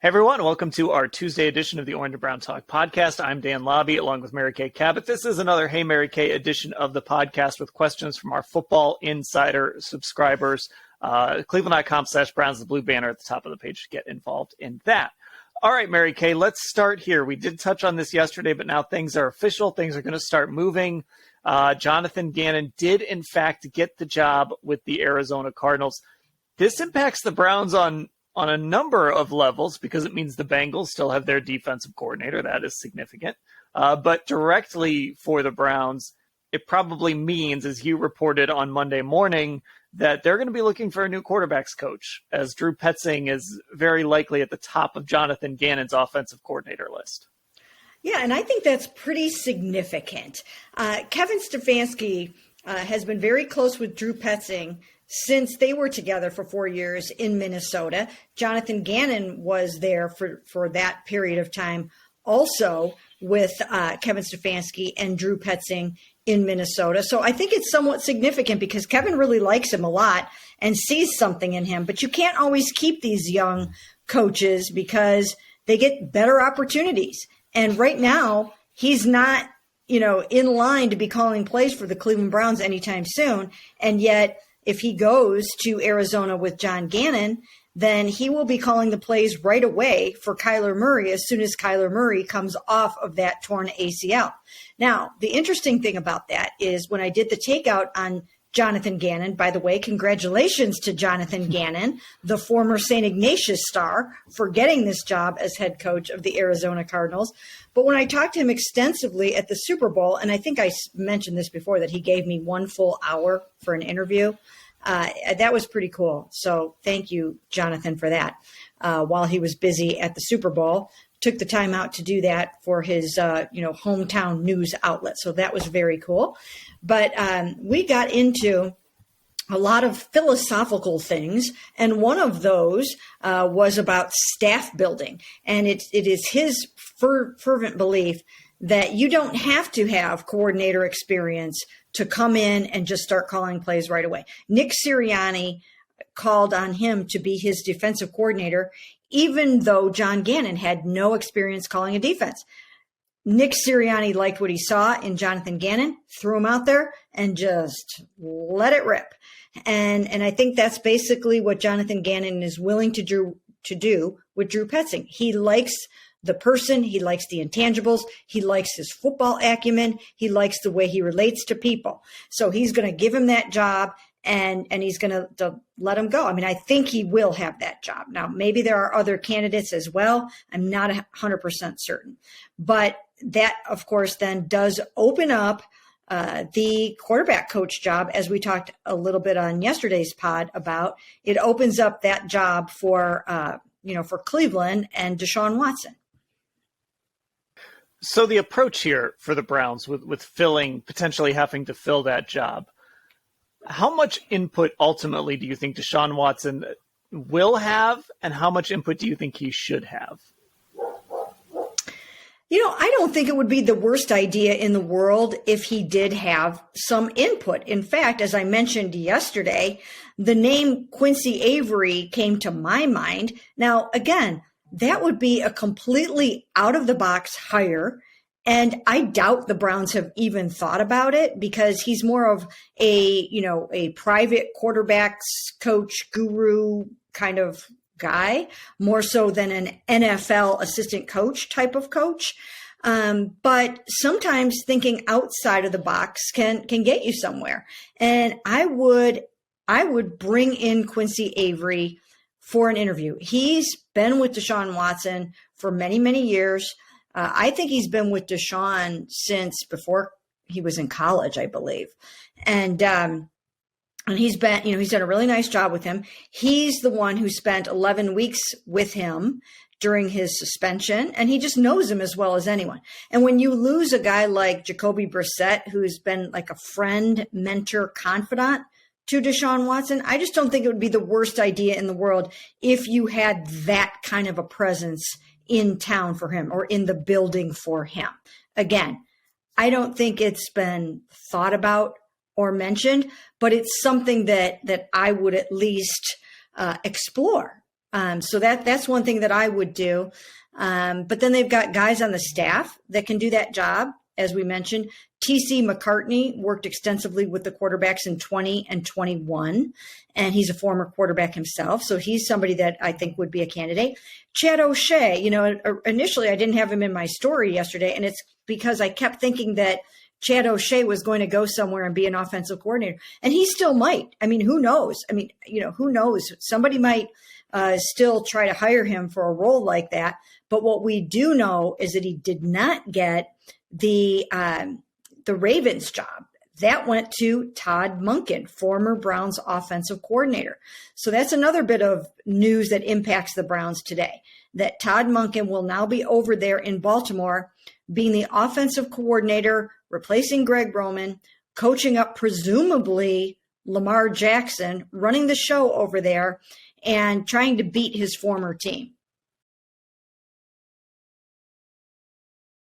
Hey everyone, welcome to our Tuesday edition of the Orange and Brown Talk podcast. I'm Dan Labbe along with Mary Kay Cabot. This is another Hey Mary Kay edition of the podcast with questions from our Football Insider subscribers. Cleveland.com/Browns, the blue banner at the top of the page to get involved in that. All right, Mary Kay, let's start here. We did touch on this yesterday, but now things are official. Things are going to start moving. Jonathon Gannon did, in fact, get the job with the Arizona Cardinals. This impacts the Browns on a number of levels because it means the Bengals still have their defensive coordinator. That is significant. But directly for the Browns, it probably means, as you reported on Monday morning, that they're going to be looking for a new quarterbacks coach, as Drew Petzing is very likely at the top of Jonathon Gannon's offensive coordinator list. Yeah, and I think that's pretty significant. Kevin Stefanski has been very close with Drew Petzing since they were together for 4 years in Minnesota. Jonathon Gannon was there for that period of time also with Kevin Stefanski and Drew Petzing in Minnesota. So I think it's somewhat significant because Kevin really likes him a lot and sees something in him. But you can't always keep these young coaches because they get better opportunities. And right now, he's not, in line to be calling plays for the Cleveland Browns anytime soon. And yet, if he goes to Arizona with John Gannon, then he will be calling the plays right away for Kyler Murray as soon as Kyler Murray comes off of that torn ACL. Now, the interesting thing about that is when I did the takeout on Jonathon Gannon, by the way, congratulations to Jonathon Gannon, the former St. Ignatius star, for getting this job as head coach of the Arizona Cardinals. But when I talked to him extensively at the Super Bowl, and I think I mentioned this before, that he gave me 1 full hour for an interview, that was pretty cool. So thank you, Jonathon, for that. While he was busy at the Super Bowl, took the time out to do that for his, hometown news outlet. So that was very cool. But we got into a lot of philosophical things, and one of those was about staff building. And it is his fervent belief that you don't have to have coordinator experience to come in and just start calling plays right away. Nick Sirianni called on him to be his defensive coordinator, even though John Gannon had no experience calling a defense. Nick Sirianni liked what he saw in Jonathon Gannon, threw him out there, and just let it rip. And I think that's basically what Jonathon Gannon is willing to do with Drew Petzing. He likes the person, he likes the intangibles, he likes his football acumen, he likes the way he relates to people. So he's going to give him that job, and he's going to let him go. I mean, I think he will have that job. Now, maybe there are other candidates as well. I'm not 100% certain. But that, of course, then does open up the quarterback coach job, as we talked a little bit on yesterday's pod about. It opens up that job for Cleveland and Deshaun Watson. So the approach here for the Browns with potentially having to fill that job, how much input ultimately do you think Deshaun Watson will have, and how much input do you think he should have? I don't think it would be the worst idea in the world if he did have some input. In fact, as I mentioned yesterday, the name Quincy Avery came to my mind. Now, again, that would be a completely out-of-the-box hire, and I doubt the Browns have even thought about it because he's more of a private quarterbacks coach guru kind of guy, more so than an NFL assistant coach type of coach. But sometimes thinking outside of the box can get you somewhere. And I would bring in Quincy Avery for an interview. He's been with Deshaun Watson for many, many years. I think he's been with Deshaun since before he was in college, I believe. And he's been, he's done a really nice job with him. He's the one who spent 11 weeks with him during his suspension, and he just knows him as well as anyone. And when you lose a guy like Jacoby Brissett, who's been like a friend, mentor, confidant to Deshaun Watson, I just don't think it would be the worst idea in the world if you had that kind of a presence in town for him or in the building for him. Again, I don't think it's been thought about or mentioned, but it's something that I would at least explore. So that's one thing that I would do. But then they've got guys on the staff that can do that job. As we mentioned, T.C. McCartney worked extensively with the quarterbacks in 20 and 21, and he's a former quarterback himself. So he's somebody that I think would be a candidate. Chad OShea, initially I didn't have him in my story yesterday, and it's because I kept thinking that Chad OShea was going to go somewhere and be an offensive coordinator, and he still might. I mean, who knows? Who knows? Somebody might still try to hire him for a role like that. But what we do know is that he did not get the Ravens job. That went to Todd Monken, former Browns offensive coordinator. So that's another bit of news that impacts the Browns today, that Todd Monken will now be over there in Baltimore, being the offensive coordinator, replacing Greg Roman, coaching up presumably Lamar Jackson, running the show over there, and trying to beat his former team.